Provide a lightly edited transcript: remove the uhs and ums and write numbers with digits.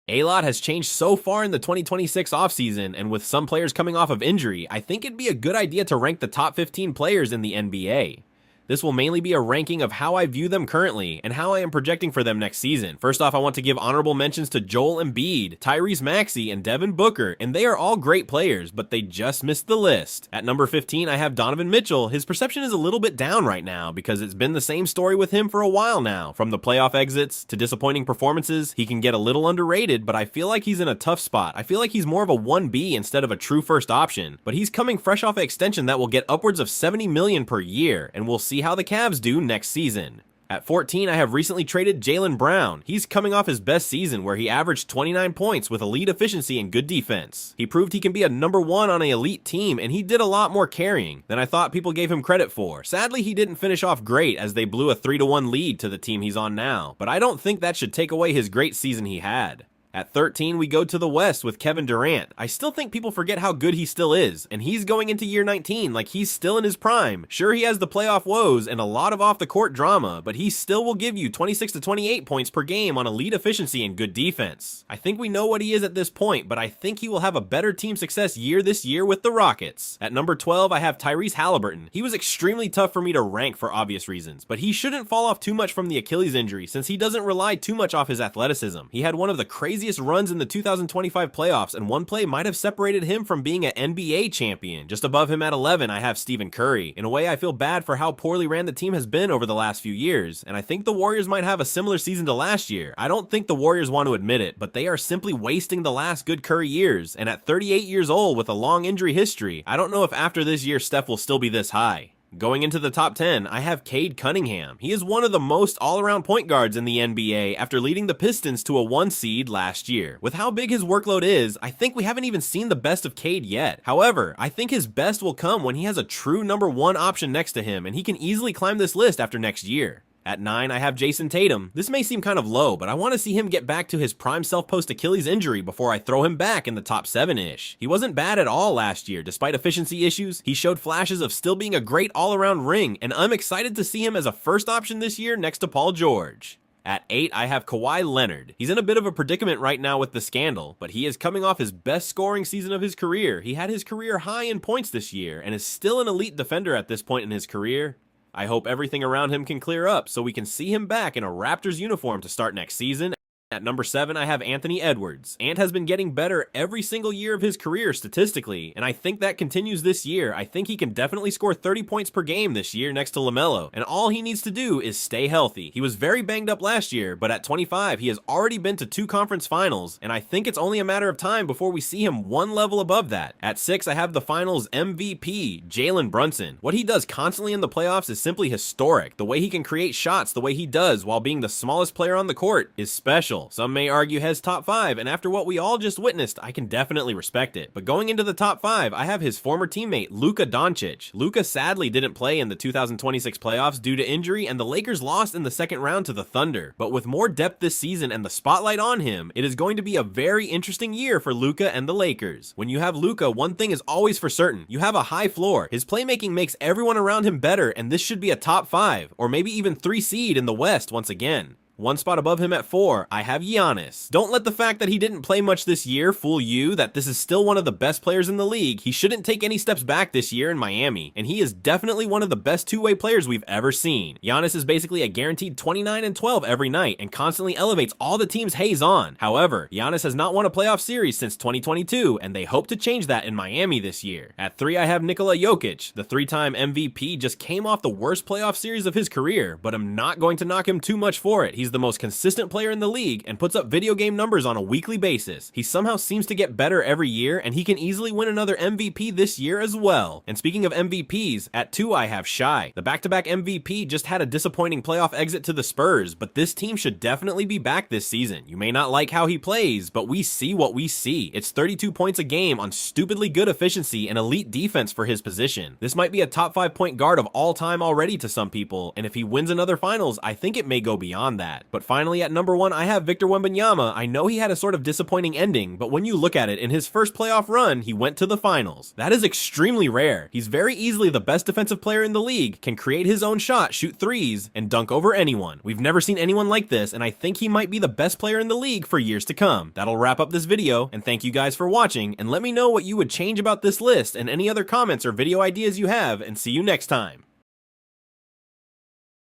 A-Lot has changed so far in the 2026 offseason, and with some players coming off of injury, I think it'd be a good idea to rank the top 15 players in the NBA. This will mainly be a ranking of how I view them currently and how I am projecting for them next season. First off, I want to give honorable mentions to Joel Embiid, Tyrese Maxey, and Devin Booker, and they are all great players, but they just missed the list. At number 15, I have Donovan Mitchell. His perception is a little bit down right now because it's been the same story with him for a while now. From the playoff exits to disappointing performances, he can get a little underrated, but I feel like he's in a tough spot. I feel like he's more of a 1B instead of a true first option, but he's coming fresh off an extension that will get upwards of $70 million per year, and we'll see how the Cavs do next season. At 14, I have recently traded Jaylen Brown. He's coming off his best season where he averaged 29 points with elite efficiency and good defense. He proved he can be a number one on an elite team, and he did a lot more carrying than I thought people gave him credit for. Sadly, he didn't finish off great as they blew a 3-1 lead to the team he's on now, but I don't think that should take away his great season he had. At 13, we go to the West with Kevin Durant. I still think people forget how good he still is, and he's going into year 19 like he's still in his prime. Sure, he has the playoff woes and a lot of off-the-court drama, but he still will give you 26 to 28 points per game on elite efficiency and good defense. I think we know what he is at this point, but I think he will have a better team success year this year with the Rockets. At number 12, I have Tyrese Halliburton. He was extremely tough for me to rank for obvious reasons, but he shouldn't fall off too much from the Achilles injury since he doesn't rely too much off his athleticism. He had one of the craziest runs in the 2025 playoffs, and one play might have separated him from being an NBA champion. Just above him at 11, I have Stephen Curry. In a way, I feel bad for how poorly ran the team has been over the last few years, and I think the Warriors might have a similar season to last year. I don't think the Warriors want to admit it, but they are simply wasting the last good Curry years, and at 38 years old with a long injury history, I don't know if after this year Steph will still be this high. Going into the top 10, I have Cade Cunningham. He is one of the most all-around point guards in the NBA after leading the Pistons to a 1 seed last year. With how big his workload is, I think we haven't even seen the best of Cade yet. However, I think his best will come when he has a true number 1 option next to him, and he can easily climb this list after next year. At 9, I have Jason Tatum. This may seem kind of low, but I want to see him get back to his prime self post-Achilles injury before I throw him back in the top 7-ish. He wasn't bad at all last year. Despite efficiency issues, he showed flashes of still being a great all-around ring, and I'm excited to see him as a first option this year next to Paul George. At 8, I have Kawhi Leonard. He's in a bit of a predicament right now with the scandal, but he is coming off his best scoring season of his career. He had his career high in points this year, and is still an elite defender at this point in his career. I hope everything around him can clear up so we can see him back in a Raptors uniform to start next season. At number 7, I have Anthony Edwards. Ant has been getting better every single year of his career statistically, and I think that continues this year. I think he can definitely score 30 points per game this year next to LaMelo, and all he needs to do is stay healthy. He was very banged up last year, but at 25, he has already been to 2 conference finals, and I think it's only a matter of time before we see him one level above that. At 6, I have the finals MVP, Jalen Brunson. What he does constantly in the playoffs is simply historic. The way he can create shots the way he does while being the smallest player on the court is special. Some may argue has top 5, and after what we all just witnessed, I can definitely respect it. But going into the top 5, I have his former teammate, Luka Doncic. Luka sadly didn't play in the 2026 playoffs due to injury, and the Lakers lost in the second round to the Thunder. But with more depth this season and the spotlight on him, it is going to be a very interesting year for Luka and the Lakers. When you have Luka, one thing is always for certain. You have a high floor. His playmaking makes everyone around him better, and this should be a top 5, or maybe even 3 seed in the West once again. One spot above him at 4, I have Giannis. Don't let the fact that he didn't play much this year fool you that this is still one of the best players in the league. He shouldn't take any steps back this year in Miami, and he is definitely one of the best two-way players we've ever seen. Giannis is basically a guaranteed 29 and 12 every night and constantly elevates all the teams Hayes on. However, Giannis has not won a playoff series since 2022, and they hope to change that in Miami this year. At 3, I have Nikola Jokic. The 3-time MVP just came off the worst playoff series of his career, but I'm not going to knock him too much for it. He's the most consistent player in the league and puts up video game numbers on a weekly basis. He somehow seems to get better every year, and he can easily win another MVP this year as well. And speaking of MVPs, at 2 I have Shai. The back-to-back MVP just had a disappointing playoff exit to the Spurs, but this team should definitely be back this season. You may not like how he plays, but we see what we see. It's 32 points a game on stupidly good efficiency and elite defense for his position. This might be a top 5 point guard of all time already to some people, and if he wins another finals, I think it may go beyond that. that. But finally at number 1, I have Victor Wembanyama. I know he had a sort of disappointing ending, but when you look at it, in his first playoff run, he went to the finals. That is extremely rare. He's very easily the best defensive player in the league, can create his own shot, shoot threes, and dunk over anyone. We've never seen anyone like this, and I think he might be the best player in the league for years to come. That'll wrap up this video, and thank you guys for watching, and let me know what you would change about this list and any other comments or video ideas you have, and see you next time.